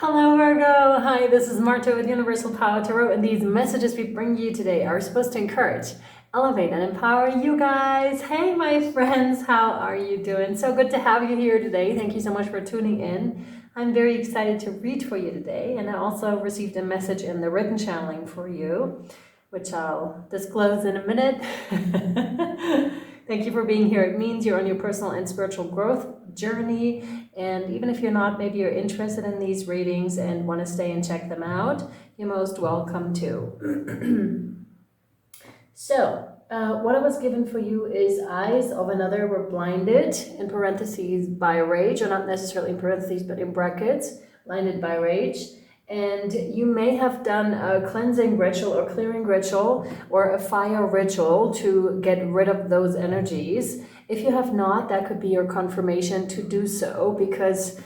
Hello Virgo! Hi, this is Marta with Universal Power Tarot, and these messages we bring you today are supposed to encourage, elevate, and empower you guys. Hey my friends, how are you doing? So good to have you here today. Thank you so much for tuning in. I'm very excited to read for you today, and I also received a message in the written channeling for you, which I'll disclose in a minute. Thank you for being here. It means you're on your personal and spiritual growth journey, and even if you're not, maybe you're interested in these readings and want to stay and check them out, you're most welcome to. So, what I was given for you is eyes of another were blinded, in parentheses, by rage, or not necessarily in parentheses, but in brackets, blinded by rage. And you may have done a cleansing ritual or clearing ritual or a fire ritual to get rid of those energies. If you have not, that could be your confirmation to do so, because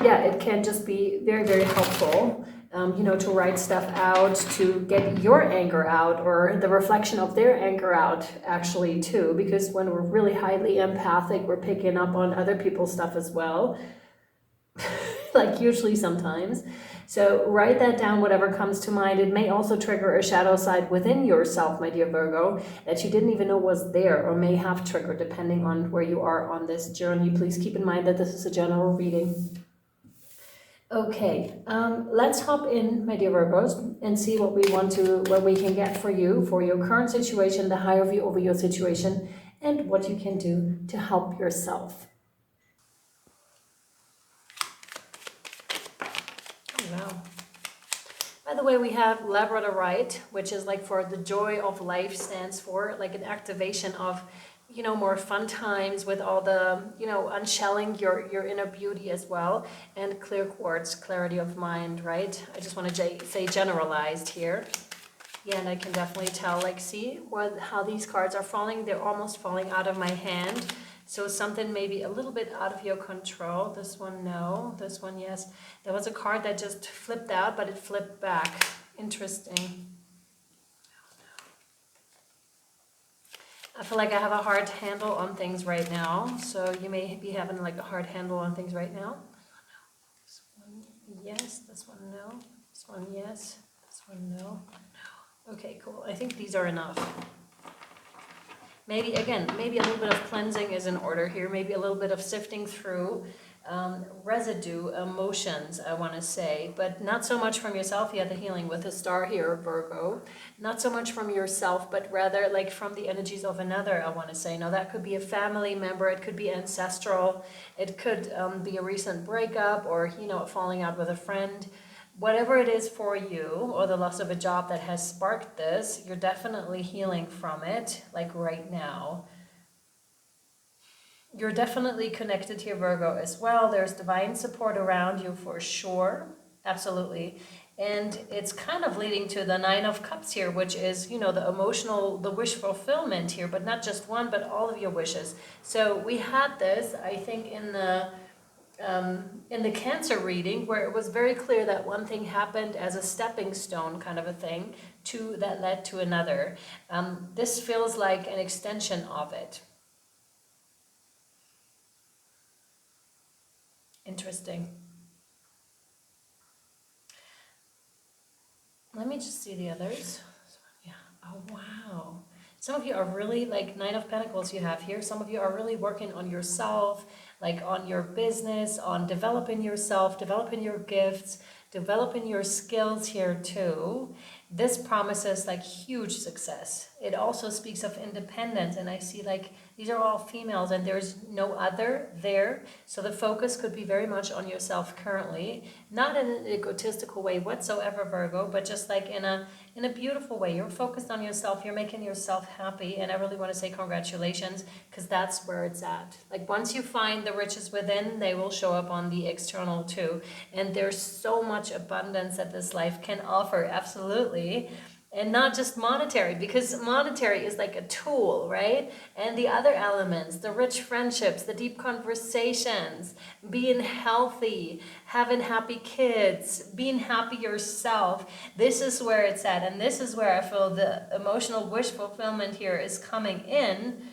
yeah, it can just be very, very helpful, to write stuff out, to get your anger out, or the reflection of their anger out, actually, too, because when we're really highly empathic, we're picking up on other people's stuff as well, like usually sometimes. So write that down, whatever comes to mind. It may also trigger a shadow side within yourself, my dear Virgo, that you didn't even know was there, or may have triggered, depending on where you are on this journey. Please keep in mind that this is a general reading. Okay, let's hop in, my dear Virgos, and see what we can get for you, for your current situation, the higher view over your situation, and what you can do to help yourself. Oh, wow. By the way, we have labradorite, which is like for the joy of life, stands for like an activation of, more fun times with all the, unshelling your inner beauty as well. And clear quartz, clarity of mind, right? I just want to say generalized here. Yeah, and I can definitely tell, like, see how these cards are falling? They're almost falling out of my hand. So something maybe a little bit out of your control. This one, no. This one, yes. There was a card that just flipped out, but it flipped back. Interesting. I feel like I have a hard handle on things right now. So you may be having like a hard handle on things right now. This one, yes. This one, no. This one, yes. This one, no. Okay, cool. I think these are enough. Maybe a little bit of cleansing is in order here. Maybe a little bit of sifting through residue, emotions, I want to say. But not so much from yourself. You have the healing with the star here, Virgo. Not so much from yourself, but rather like from the energies of another, I want to say. Now, that could be a family member. It could be ancestral. It could be a recent breakup, or, falling out with a friend. Whatever it is for you, or the loss of a job that has sparked this, you're definitely healing from it, like right now. You're definitely connected here, Virgo, as well. There's divine support around you for sure. Absolutely. And it's kind of leading to the Nine of Cups here, which is, the emotional, the wish fulfillment here, but not just one, but all of your wishes. So we had this, I think, in the Cancer reading, where it was very clear that one thing happened as a stepping stone kind of a thing that led to another. This feels like an extension of it. Interesting. Let me just see the others. Yeah. Oh, wow. Some of you are really, like, Nine of Pentacles you have here. Some of you are really working on yourself, like on your business, on developing yourself, developing your gifts, developing your skills here too. This promises like huge success. It also speaks of independence, and I see like these are all females and there's no other there. So the focus could be very much on yourself currently, not in an egotistical way whatsoever, Virgo, but just like in a beautiful way. You're focused on yourself, you're making yourself happy, and I really want to say congratulations, because that's where it's at. Like once you find the riches within, they will show up on the external too. And there's so much abundance that this life can offer, absolutely. And not just monetary, because monetary is like a tool, right? And the other elements, the rich friendships, the deep conversations, being healthy, having happy kids, being happy yourself, this is where it's at. And this is where I feel the emotional wish fulfillment here is coming in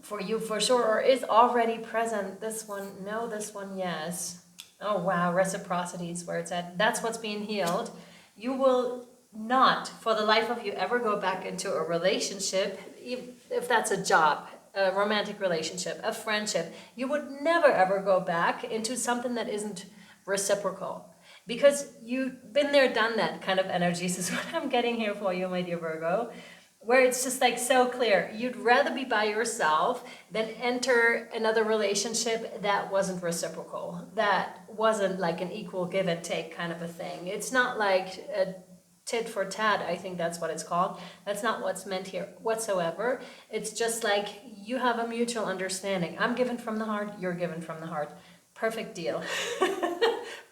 for you for sure, or is already present. This one, no. This one, yes. Oh wow, reciprocity is where it's at. That's what's being healed. You will not, for the life of you, ever go back into a relationship, if that's a job, a romantic relationship, a friendship. You would never ever go back into something that isn't reciprocal. Because you've been there, done that kind of energies is what I'm getting here for you, my dear Virgo. Where it's just like so clear. You'd rather be by yourself than enter another relationship that wasn't reciprocal, that wasn't like an equal give and take kind of a thing. It's not like a tit for tat, I think that's what it's called. That's not what's meant here whatsoever. It's just like you have a mutual understanding. I'm given from the heart, you're given from the heart. Perfect deal.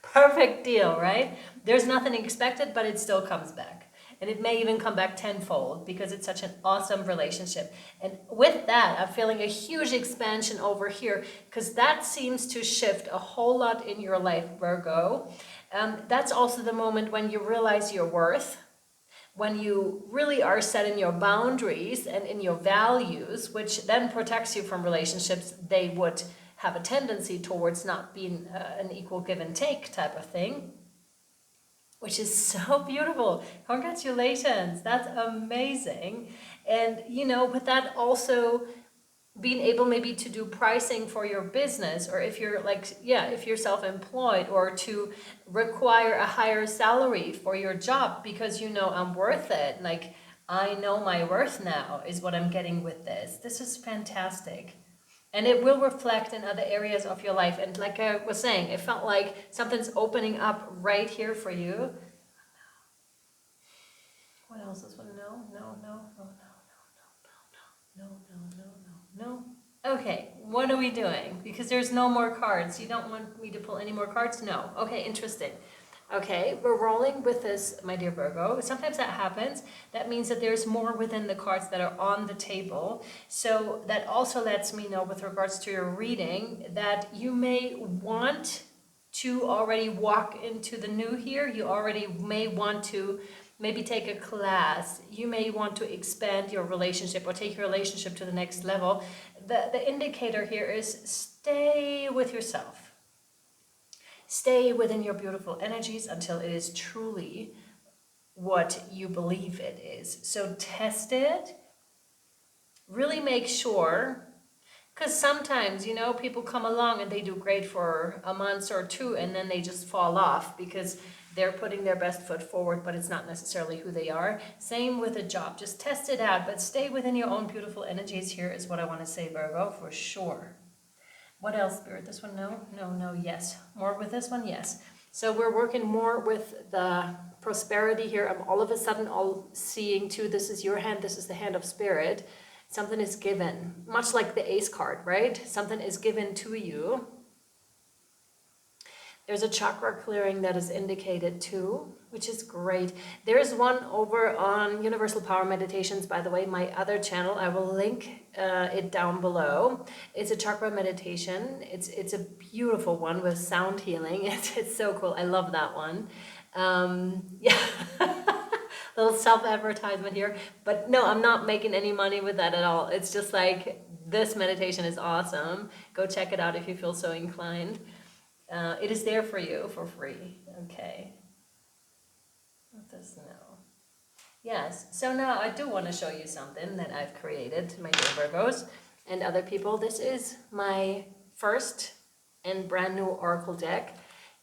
Perfect deal, right? There's nothing expected, but it still comes back. And it may even come back tenfold because it's such an awesome relationship. And with that, I'm feeling a huge expansion over here because that seems to shift a whole lot in your life, Virgo. That's also the moment when you realize your worth, when you really are setting your boundaries and in your values, which then protects you from relationships they would have a tendency towards not being an equal give and take type of thing. Which is so beautiful. Congratulations. That's amazing. And, you know, with that also being able maybe to do pricing for your business, or if you're like, yeah, if you're self-employed, or to require a higher salary for your job because you know I'm worth it. Like, I know my worth now is what I'm getting with this. This is fantastic. And it will reflect in other areas of your life. And like I was saying, it felt like something's opening up right here for you. What else is one? No. Okay, what are we doing? Because there's no more cards. You don't want me to pull any more cards? No. Okay, interesting. Okay, we're rolling with this, my dear Virgo. Sometimes that happens. That means that there's more within the cards that are on the table. So that also lets me know with regards to your reading that you may want to already walk into the new here. You already may want to maybe take a class. You may want to expand your relationship or take your relationship to the next level. The indicator here is stay with yourself. Stay within your beautiful energies until it is truly what you believe it is. So test it. Really make sure, because sometimes, you know, people come along and they do great for a month or two and then they just fall off because they're putting their best foot forward, but it's not necessarily who they are. Same with a job. Just test it out, but stay within your own beautiful energies here is what I want to say, Virgo, for sure. What else, Spirit? This one, no, yes. More with this one, yes. So we're working more with the prosperity here. I'm all of a sudden all seeing too, this is your hand, this is the hand of Spirit. Something is given, much like the Ace card, right? Something is given to you. There's a chakra clearing that is indicated too, which is great. There's one over on Universal Power Meditations, by the way, my other channel. I will link it down below. It's a chakra meditation. It's a beautiful one with sound healing. It's so cool. I love that one. Yeah, little self-advertisement here. But no, I'm not making any money with that at all. It's just like, this meditation is awesome. Go check it out if you feel so inclined. It is there for you for free. Okay. What does no? Yes. So now I do want to show you something that I've created, my dear Virgos and other people. This is my first and brand new Oracle deck.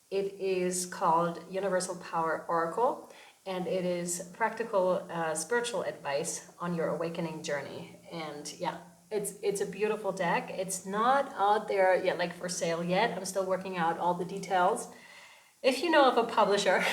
It is called Universal Power Oracle, and it is practical spiritual advice on your awakening journey. And yeah, it's a beautiful deck. It's not out there yet, like for sale yet. I'm still working out all the details. If you know of a publisher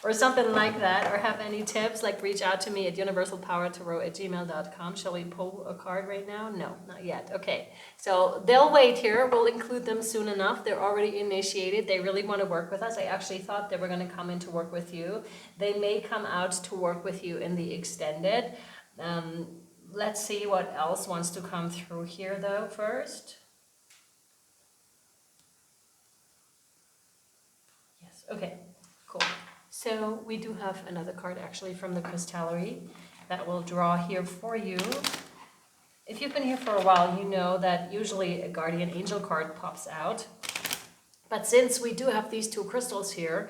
or something like that, or have any tips, like reach out to me at universalpowertarot@gmail.com. Shall we pull a card right now? No, not yet. Okay, so they'll wait here. We'll include them soon enough. They're already initiated. They really want to work with us. I actually thought they were going to come in to work with you. They may come out to work with you in the extended. Let's see what else wants to come through here though first. Yes, okay, cool. So we do have another card actually from the Crystallery that will draw here for you. If you've been here for a while, you know that usually a guardian angel card pops out. But since we do have these two crystals here,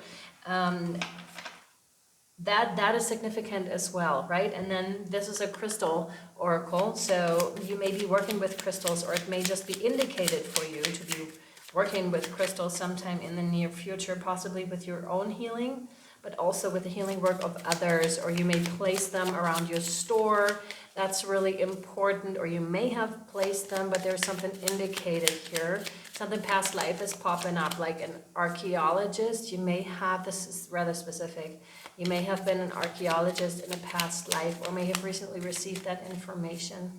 that is significant as well, right? And then this is a crystal oracle, so you may be working with crystals, or it may just be indicated for you to be working with crystals sometime in the near future, possibly with your own healing, but also with the healing work of others, or you may place them around your store. That's really important, or you may have placed them, but there's something indicated here. Something past life is popping up, like an archaeologist. You may have, this is rather specific, you may have been an archaeologist in a past life, or may have recently received that information.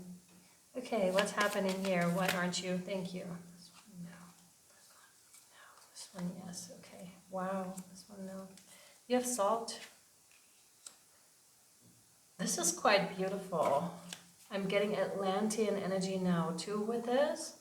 Okay, what's happening here? Why aren't you? Thank you. This one, no. This one, yes. Okay. Wow. This one, no. You have salt. This is quite beautiful. I'm getting Atlantean energy now too with this.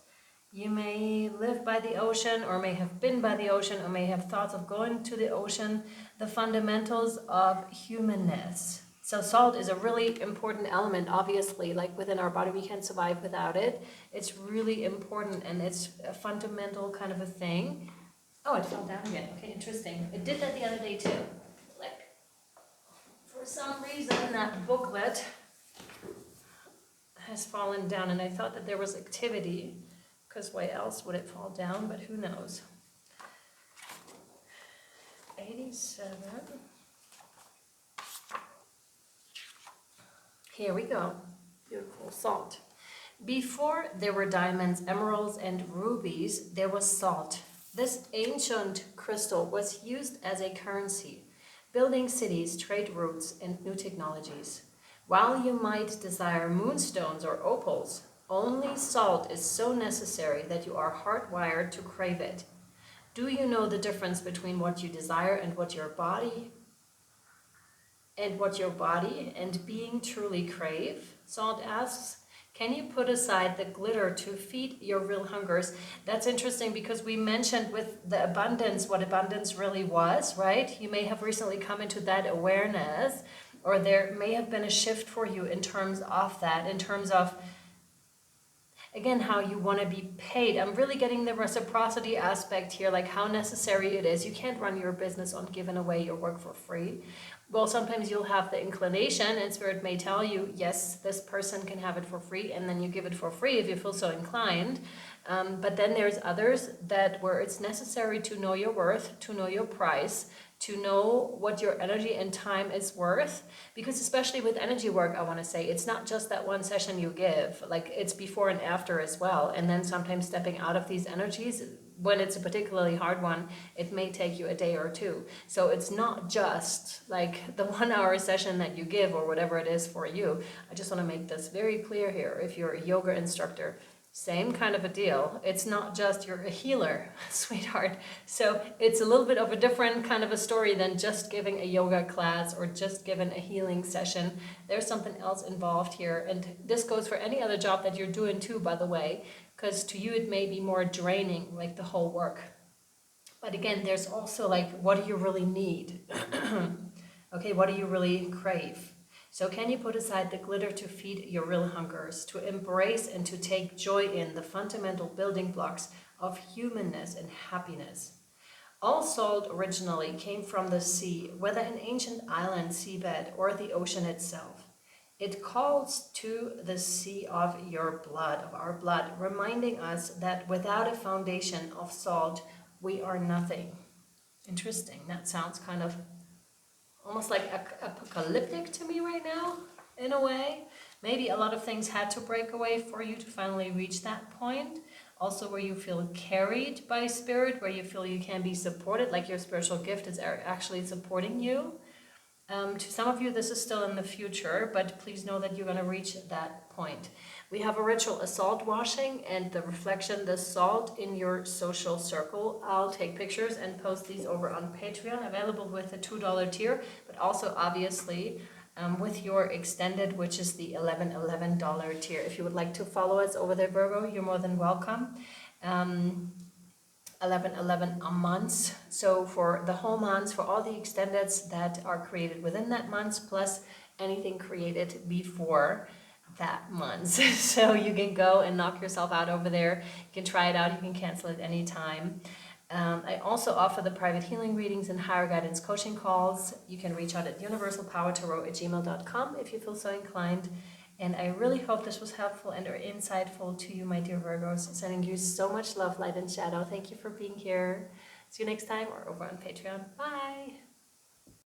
You may live by the ocean, or may have been by the ocean, or may have thoughts of going to the ocean. The fundamentals of humanness. So salt is a really important element, obviously, like within our body, we can't survive without it. It's really important, and it's a fundamental kind of a thing. Oh, it fell down again. Okay, interesting. It did that the other day too. Like, for some reason, that booklet has fallen down, and I thought that there was activity, because why else would it fall down, but who knows. 87. Here we go. Beautiful salt. Before there were diamonds, emeralds, and rubies, there was salt. This ancient crystal was used as a currency, building cities, trade routes, and new technologies. While you might desire moonstones or opals, only salt is so necessary that you are hardwired to crave it. Do you know the difference between what you desire and what your body and being truly crave? Salt asks. Can you put aside the glitter to feed your real hungers? That's interesting, because we mentioned with the abundance what abundance really was, right? You may have recently come into that awareness, or there may have been a shift for you in terms of that, in terms of, again, how you want to be paid. I'm really getting the reciprocity aspect here, like how necessary it is. You can't run your business on giving away your work for free. Well, sometimes you'll have the inclination, and Spirit may tell you, yes, this person can have it for free, and then you give it for free if you feel so inclined. But then there's others that where it's necessary to know your worth, to know your price, to know what your energy and time is worth. Because especially with energy work, I want to say, it's not just that one session you give, like it's before and after as well. And then sometimes stepping out of these energies, when it's a particularly hard one, it may take you a day or two. So it's not just like the 1 hour session that you give or whatever it is for you. I just want to make this very clear here. If you're a yoga instructor, same kind of a deal. It's not just you're a healer, sweetheart. So it's a little bit of a different kind of a story than just giving a yoga class or just giving a healing session. There's something else involved here. And this goes for any other job that you're doing too, by the way, because to you it may be more draining, like the whole work. But again, there's also like, what do you really need? Okay, what do you really crave? So can you put aside the glitter to feed your real hungers, to embrace and to take joy in the fundamental building blocks of humanness and happiness? All salt originally came from the sea, whether an ancient island seabed or the ocean itself. It calls to the sea of your blood, of our blood, reminding us that without a foundation of salt, we are nothing. Interesting. That sounds kind of almost like apocalyptic to me right now, in a way. Maybe a lot of things had to break away for you to finally reach that point. Also where you feel carried by spirit, where you feel you can be supported, like your spiritual gift is actually supporting you. To some of you, this is still in the future, but please know that you're going to reach that point. We have a ritual, a salt washing, and the reflection, the salt in your social circle. I'll take pictures and post these over on Patreon, available with the $2 tier, but also obviously with your extended, which is the $11 tier. If you would like to follow us over there, Virgo, you're more than welcome. 11 a month. So for the whole month, for all the extendeds that are created within that month, plus anything created before that month. So you can go and knock yourself out over there. You can try it out. You can cancel it anytime. I also offer the private healing readings and higher guidance coaching calls. You can reach out at universalpowertarot@gmail.com if you feel so inclined. And I really hope this was helpful and or insightful to you, my dear Virgos. Sending you so much love, light, and shadow. Thank you for being here. See you next time or over on Patreon. Bye.